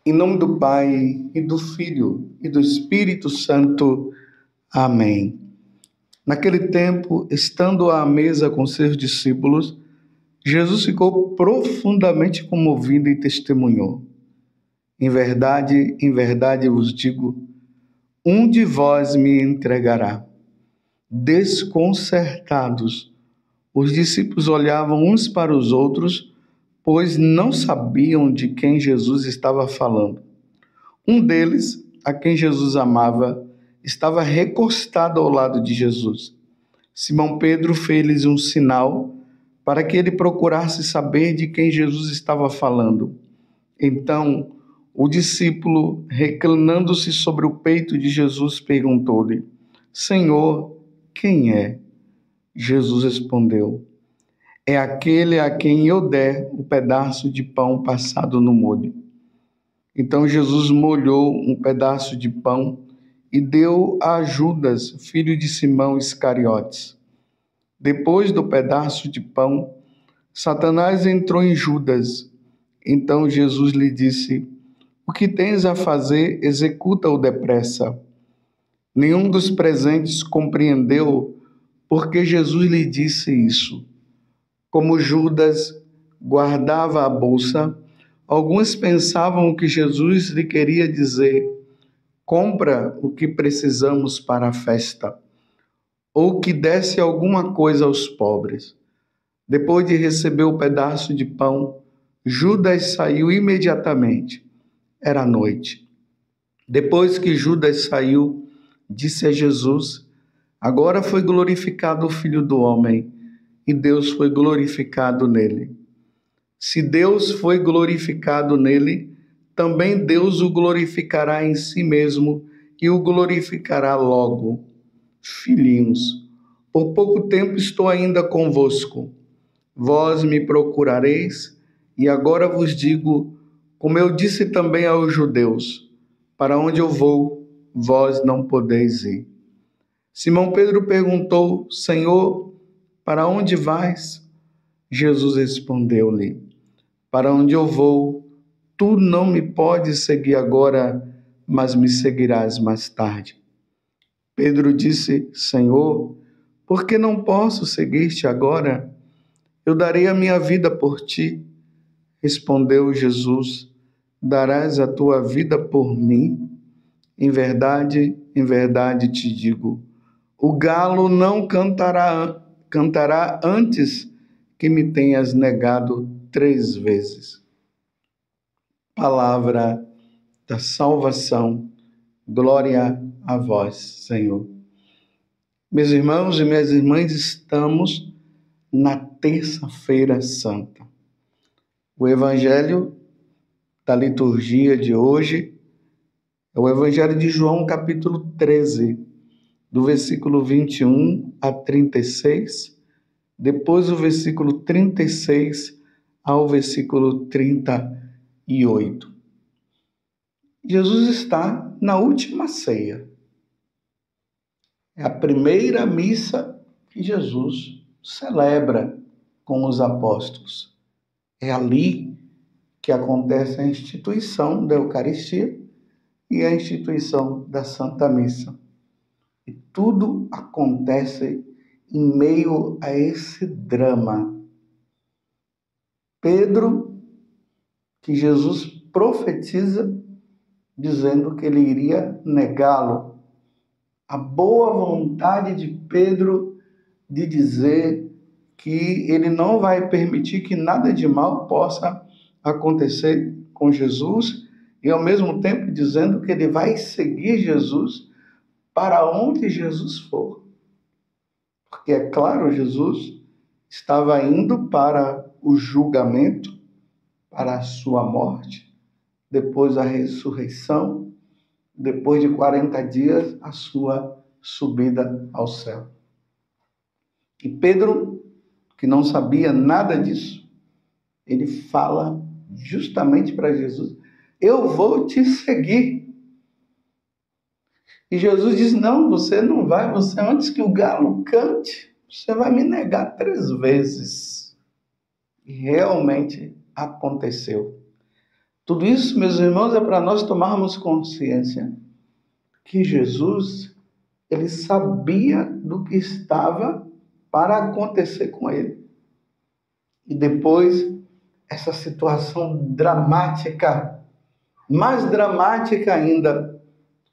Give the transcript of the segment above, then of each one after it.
Em nome do Pai, e do Filho, e do Espírito Santo. Amém. Naquele tempo, estando à mesa com seus discípulos, Jesus ficou profundamente comovido e testemunhou: em verdade vos digo, um de vós me entregará. Desconcertados, os discípulos olhavam uns para os outros, pois não sabiam de quem Jesus estava falando. Um deles, a quem Jesus amava, estava recostado ao lado de Jesus. Simão Pedro fez-lhes um sinal para que ele procurasse saber de quem Jesus estava falando. Então, o discípulo, reclinando-se sobre o peito de Jesus, perguntou-lhe: Senhor, quem é? Jesus respondeu: é aquele a quem eu der o pedaço de pão passado no molho. Então Jesus molhou um pedaço de pão e deu a Judas, filho de Simão Iscariotes. Depois do pedaço de pão, Satanás entrou em Judas. Então Jesus lhe disse: o que tens a fazer, executa-o depressa. Nenhum dos presentes compreendeu porque Jesus lhe disse isso. Como Judas guardava a bolsa, alguns pensavam que Jesus lhe queria dizer: compra o que precisamos para a festa, ou que desse alguma coisa aos pobres. Depois de receber o pedaço de pão, Judas saiu imediatamente. Era noite. Depois que Judas saiu, disse a Jesus: agora foi glorificado o Filho do Homem, e Deus foi glorificado nele. Se Deus foi glorificado nele, também Deus o glorificará em si mesmo e o glorificará logo. Filhinhos, por pouco tempo estou ainda convosco. Vós me procurareis, e agora vos digo, como eu disse também aos judeus: para onde eu vou, vós não podeis ir. Simão Pedro perguntou: Senhor, para onde vais? Jesus respondeu-lhe: para onde eu vou, tu não me podes seguir agora, mas me seguirás mais tarde. Pedro disse: Senhor, por que não posso seguir-te agora? Eu darei a minha vida por ti. Respondeu Jesus: darás a tua vida por mim? Em verdade te digo, o galo não cantará antes que me tenhas negado 3 vezes. Palavra da salvação. Glória a vós, Senhor. Meus irmãos e minhas irmãs, estamos na Terça-feira Santa. O Evangelho da liturgia de hoje é o Evangelho de João, capítulo 13, do versículo 21 a 36, depois o versículo 36 ao versículo 38. Jesus está na última ceia. É a primeira missa que Jesus celebra com os apóstolos. É ali que acontece a instituição da Eucaristia e a instituição da Santa Missa. E tudo acontece em meio a esse drama. Pedro, que Jesus profetiza, dizendo que ele iria negá-lo. A boa vontade de Pedro de dizer que ele não vai permitir que nada de mal possa acontecer com Jesus, e ao mesmo tempo dizendo que ele vai seguir Jesus para onde Jesus for. Porque, é claro, Jesus estava indo para o julgamento, para a sua morte, depois a ressurreição, depois de 40 dias, a sua subida ao céu. E Pedro, que não sabia nada disso, ele fala justamente para Jesus: eu vou te seguir. E Jesus diz: não, você não vai, você antes que o galo cante, você vai me negar 3 vezes. E realmente aconteceu. Tudo isso, meus irmãos, é para nós tomarmos consciência que Jesus, ele sabia do que estava para acontecer com ele. E depois, essa situação dramática, mais dramática ainda,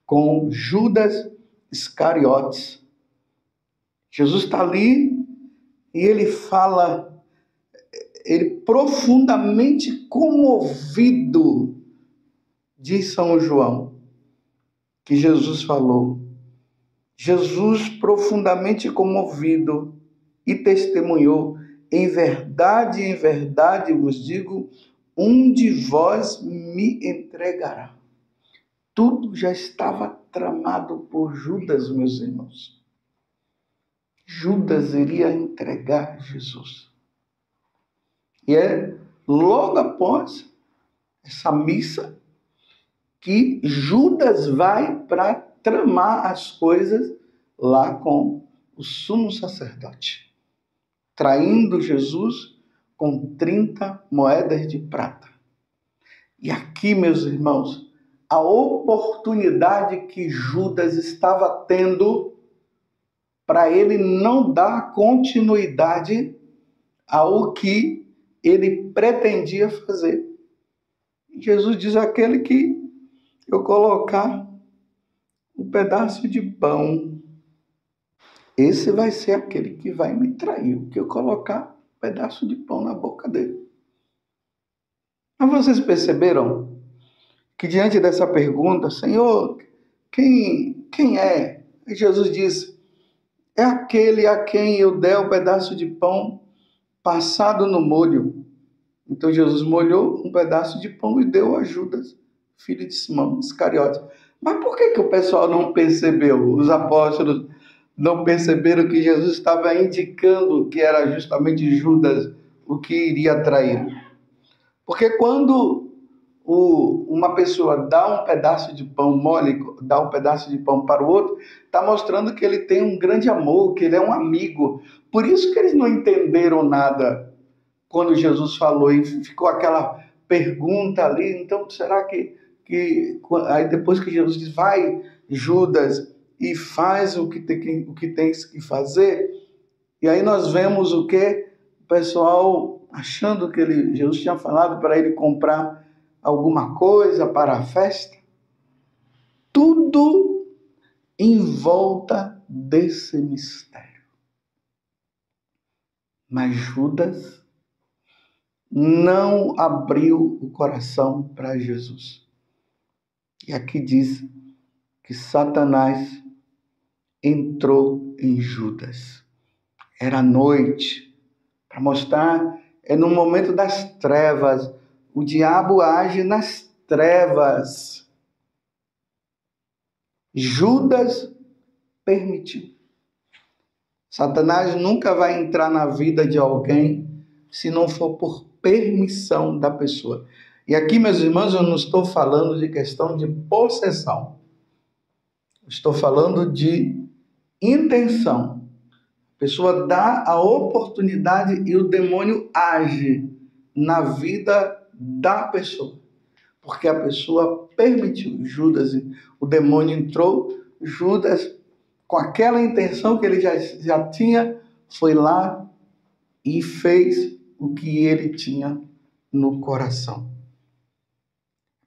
com Judas Iscariotes. Jesus está ali e ele fala, ele profundamente comovido, diz São João, que Jesus falou. Jesus profundamente comovido e testemunhou: em verdade vos digo, um de vós me entregará. Tudo já estava tramado por Judas, meus irmãos. Judas iria entregar Jesus. E é logo após essa missa que Judas vai para tramar as coisas lá com o sumo sacerdote, traindo Jesus com 30 moedas de prata. E aqui, meus irmãos, a oportunidade que Judas estava tendo para ele não dar continuidade ao que ele pretendia fazer. Jesus diz: aquele que eu colocar um pedaço de pão, esse vai ser aquele que vai me trair, o que eu colocar um pedaço de pão na boca dele. Mas vocês perceberam que diante dessa pergunta, Senhor, quem é? E Jesus diz: é aquele a quem eu der o pedaço de pão passado no molho. Então Jesus molhou um pedaço de pão e deu a Judas, filho de Simão Iscariote. Mas por que o pessoal não percebeu? Os apóstolos não perceberam que Jesus estava indicando que era justamente Judas o que iria trair? Porque quando uma pessoa dá um pedaço de pão mole, dá um pedaço de pão para o outro, está mostrando que ele tem um grande amor, que ele é um amigo. Por isso que eles não entenderam nada quando Jesus falou, e ficou aquela pergunta ali. Então, será que aí depois que Jesus diz: vai, Judas, e faz o que tens que fazer, e aí nós vemos o que? O pessoal achando que Jesus tinha falado para ele comprar alguma coisa para a festa. Tudo em volta desse mistério. Mas Judas não abriu o coração para Jesus. E aqui diz que Satanás entrou em Judas. Era noite, para mostrar, é no momento das trevas. O diabo age nas trevas. Judas permitiu. Satanás nunca vai entrar na vida de alguém se não for por permissão da pessoa. E aqui, meus irmãos, eu não estou falando de questão de possessão. Estou falando de intenção. A pessoa dá a oportunidade e o demônio age na vida da pessoa. Porque a pessoa permitiu. Judas, o demônio entrou, Judas, com aquela intenção que ele já tinha, foi lá e fez o que ele tinha no coração.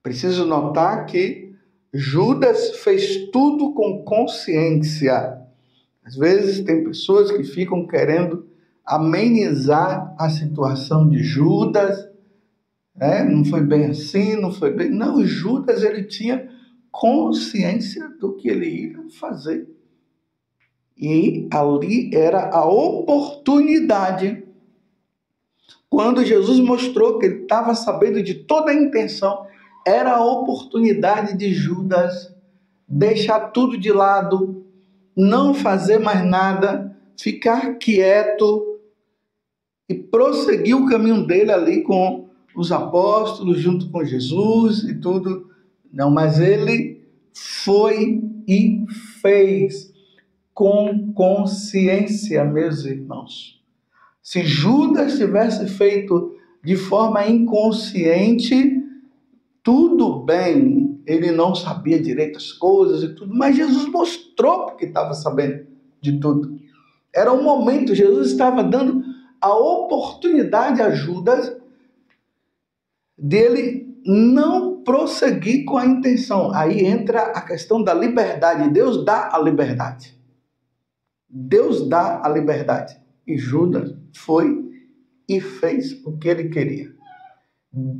Preciso notar que Judas fez tudo com consciência. Às vezes tem pessoas que ficam querendo amenizar a situação de Judas. Não foi bem assim, não foi bem... Não, Judas, ele tinha consciência do que ele ia fazer. E ali era a oportunidade. Quando Jesus mostrou que ele estava sabendo de toda a intenção, era a oportunidade de Judas deixar tudo de lado, não fazer mais nada, ficar quieto e prosseguir o caminho dele ali com os apóstolos, junto com Jesus e tudo. Não, mas ele foi e fez com consciência, meus irmãos. Se Judas tivesse feito de forma inconsciente, Tudo bem, ele não sabia direito as coisas e tudo, mas Jesus mostrou porque estava sabendo de tudo. Era um momento, Jesus estava dando a oportunidade a Judas dele não prosseguir com a intenção. Aí entra a questão da liberdade. Deus dá a liberdade. Deus dá a liberdade. E Judas foi e fez o que ele queria.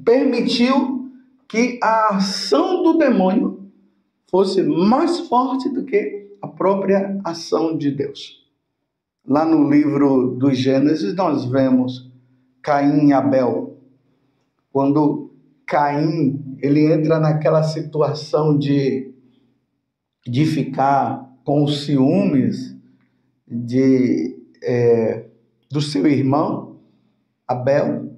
Permitiu que a ação do demônio fosse mais forte do que a própria ação de Deus. Lá no livro do Gênesis, nós vemos Caim e Abel. Quando Caim ele entra naquela situação de ficar com os ciúmes do seu irmão, Abel,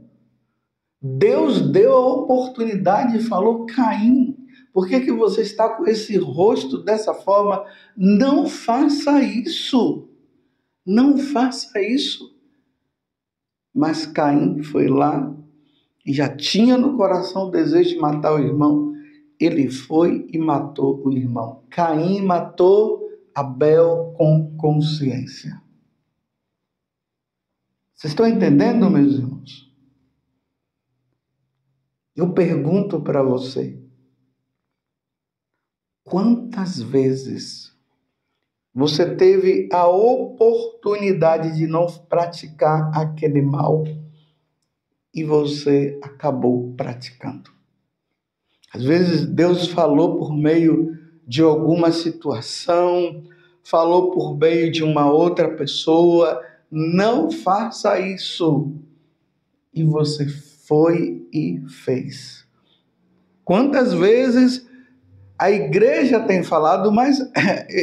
Deus deu a oportunidade e falou: Caim, por que você está com esse rosto dessa forma? Não faça isso. Não faça isso. Mas Caim foi lá e já tinha no coração o desejo de matar o irmão. Ele foi e matou o irmão. Caim matou Abel com consciência. Vocês estão entendendo, meus irmãos? Eu pergunto para você, quantas vezes você teve a oportunidade de não praticar aquele mal e você acabou praticando? Às vezes Deus falou por meio de alguma situação, falou por meio de uma outra pessoa, não faça isso. E você foi e fez. Quantas vezes a igreja tem falado, mas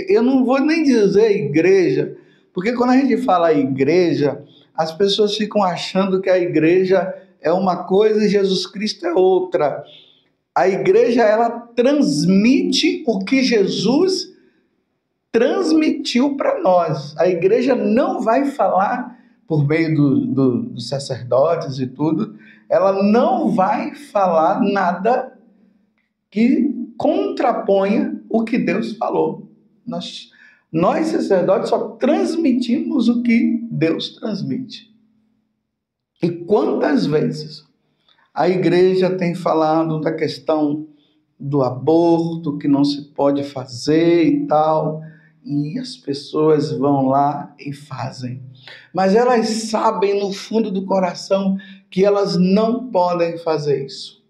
eu não vou nem dizer igreja, porque quando a gente fala igreja, as pessoas ficam achando que a igreja é uma coisa e Jesus Cristo é outra. A igreja, ela transmite o que Jesus transmitiu para nós. A igreja não vai falar por meio dos sacerdotes e tudo, ela não vai falar nada que contraponha o que Deus falou. Nós sacerdotes só transmitimos o que Deus transmite. E quantas vezes a igreja tem falado da questão do aborto, que não se pode fazer e tal, e as pessoas vão lá e fazem. Mas elas sabem no fundo do coração que elas não podem fazer isso.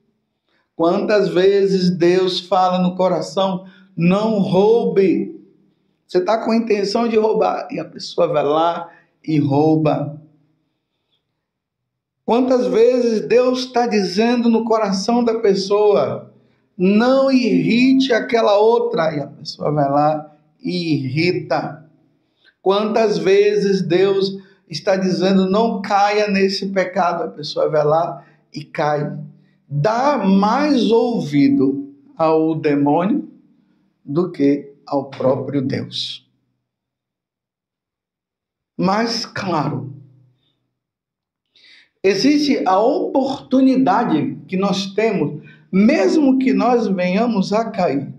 Quantas vezes Deus fala no coração, não roube. Você está com a intenção de roubar e a pessoa vai lá e rouba. Quantas vezes Deus está dizendo no coração da pessoa, não irrite aquela outra, e a pessoa vai lá e irrita. Quantas vezes Deus está dizendo, não caia nesse pecado, a pessoa vai lá e cai. Dá mais ouvido ao demônio do que ao próprio Deus. Mas, claro, existe a oportunidade que nós temos, mesmo que nós venhamos a cair.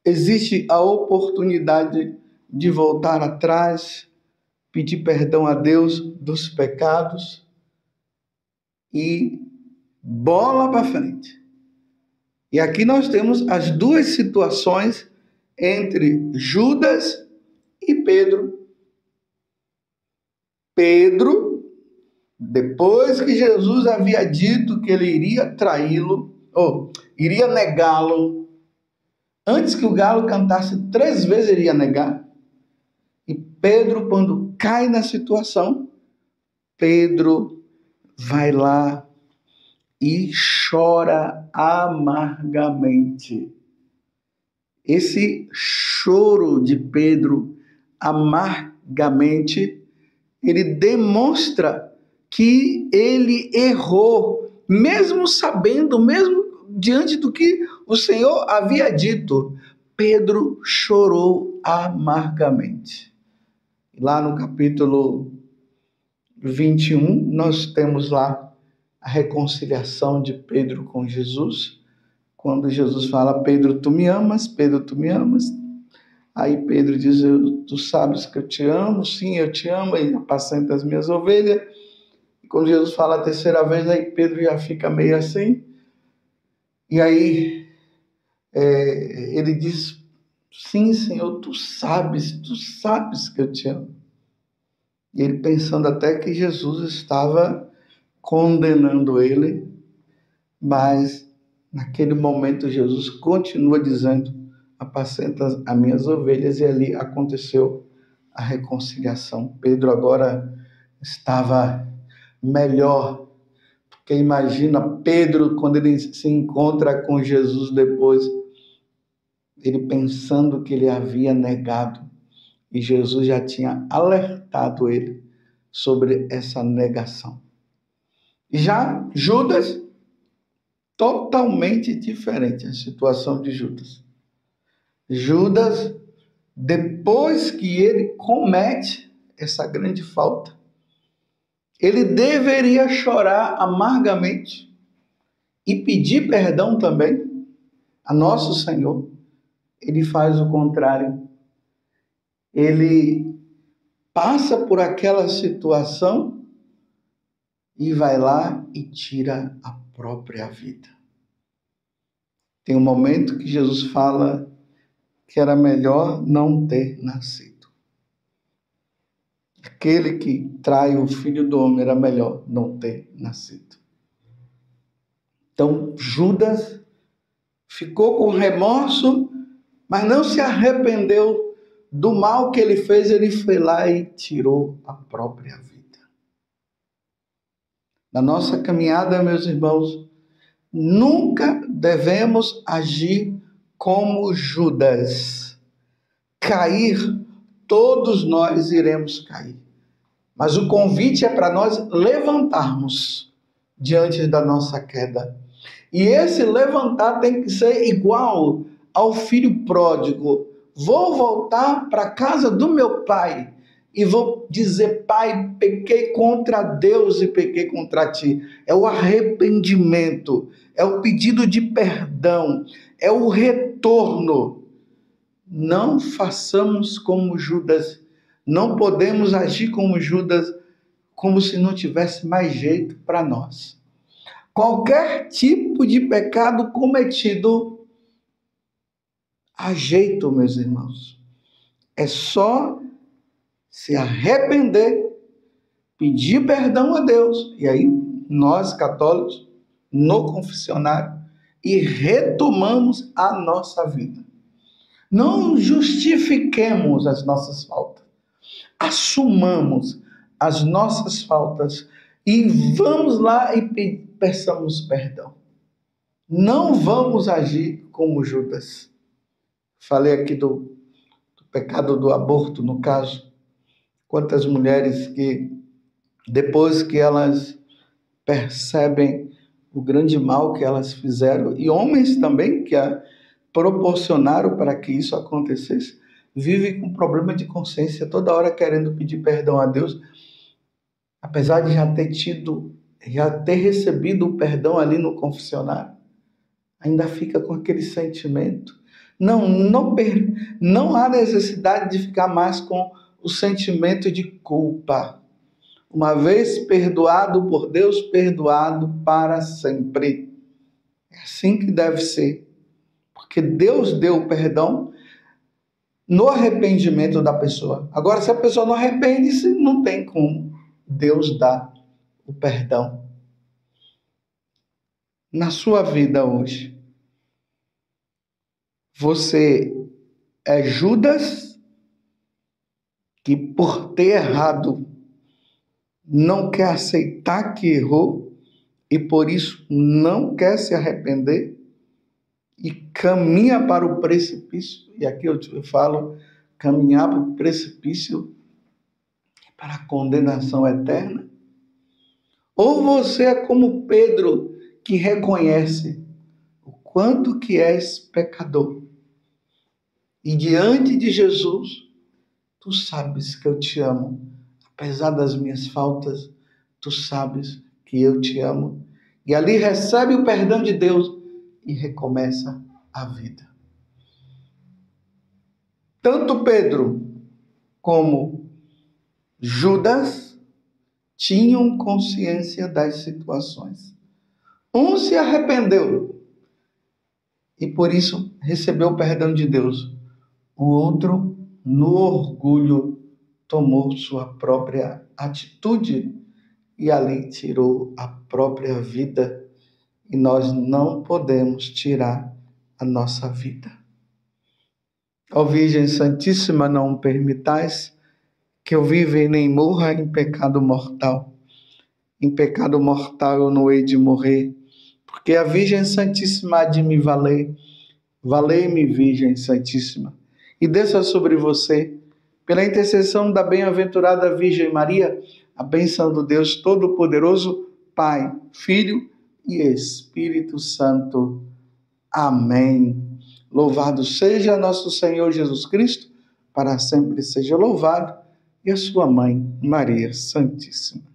Existe a oportunidade de voltar atrás, pedir perdão a Deus dos pecados e bola para frente. E aqui nós temos as duas situações entre Judas e Pedro. Pedro, depois que Jesus havia dito que ele iria traí-lo, ou iria negá-lo, antes que o galo cantasse 3 vezes ele ia negar. E Pedro, quando cai na situação, Pedro vai lá e chora amargamente. Esse choro de Pedro amargamente, ele demonstra que ele errou, mesmo sabendo, mesmo diante do que o Senhor havia dito. Pedro chorou amargamente. Lá no capítulo 21, nós temos lá a reconciliação de Pedro com Jesus, quando Jesus fala: Pedro, tu me amas? Pedro, tu me amas? Aí Pedro diz: tu sabes que eu te amo, sim, eu te amo, e apacenta as minhas ovelhas. E quando Jesus fala a terceira vez, aí Pedro já fica meio assim, e aí ele diz: sim, Senhor, tu sabes que eu te amo. E ele pensando até que Jesus estava condenando ele, mas naquele momento Jesus continua dizendo: apacenta as minhas ovelhas, e ali aconteceu a reconciliação. Pedro agora estava melhor, porque imagina Pedro quando ele se encontra com Jesus depois, ele pensando que ele havia negado, e Jesus já tinha alertado ele sobre essa negação. Já Judas, totalmente diferente a situação de Judas. Judas, depois que ele comete essa grande falta, ele deveria chorar amargamente e pedir perdão também a nosso Senhor. Ele faz o contrário. Ele passa por aquela situação e vai lá e tira a própria vida. Tem um momento que Jesus fala que era melhor não ter nascido. Aquele que trai o Filho do Homem era melhor não ter nascido. Então Judas ficou com remorso, mas não se arrependeu do mal que ele fez. Ele foi lá e tirou a própria vida. Na nossa caminhada, meus irmãos, nunca devemos agir como Judas. Cair, todos nós iremos cair. Mas o convite é para nós levantarmos diante da nossa queda. E esse levantar tem que ser igual ao filho pródigo. Vou voltar para a casa do meu pai e vou dizer: pai, pequei contra Deus e pequei contra ti. É o arrependimento, é o pedido de perdão, é o retorno. Não façamos como Judas, não podemos agir como Judas, como se não tivesse mais jeito para nós. Qualquer tipo de pecado cometido, há jeito, meus irmãos. É só se arrepender, pedir perdão a Deus, e aí nós católicos, no confessionário, e retomamos a nossa vida. Não justifiquemos as nossas faltas, assumamos as nossas faltas e vamos lá e peçamos perdão. Não vamos agir como Judas. Falei aqui do pecado do aborto, no caso. Quantas mulheres que, depois que elas percebem o grande mal que elas fizeram, e homens também que proporcionaram para que isso acontecesse, vivem com problema de consciência, toda hora querendo pedir perdão a Deus, apesar de já ter recebido o perdão ali no confessionário, ainda fica com aquele sentimento. Não há necessidade de ficar mais com o sentimento de culpa. Uma vez perdoado por Deus, perdoado para sempre. É assim que deve ser. Porque Deus deu o perdão no arrependimento da pessoa. Agora, se a pessoa não arrepende-se, não tem como Deus dar o perdão. Na sua vida hoje, você é Judas, que por ter errado não quer aceitar que errou e por isso não quer se arrepender e caminha para o precipício. E aqui eu falo caminhar para o precipício, para a condenação eterna. Ou você é como Pedro, que reconhece o quanto que és pecador. E diante de Jesus, tu sabes que eu te amo. Apesar das minhas faltas, tu sabes que eu te amo. E ali recebe o perdão de Deus e recomeça a vida. Tanto Pedro como Judas tinham consciência das situações. Um se arrependeu e por isso recebeu o perdão de Deus. O outro, no orgulho, tomou sua própria atitude e ali tirou a própria vida. E nós não podemos tirar a nossa vida. Ó Virgem Santíssima, não permitais que eu viva e nem morra em pecado mortal. Em pecado mortal eu não hei de morrer, porque a Virgem Santíssima há de me valer. Valei-me, Virgem Santíssima, e desça sobre você, pela intercessão da bem-aventurada Virgem Maria, a bênção do Deus Todo-Poderoso, Pai, Filho e Espírito Santo. Amém. Louvado seja nosso Senhor Jesus Cristo, para sempre seja louvado, e a sua mãe, Maria Santíssima.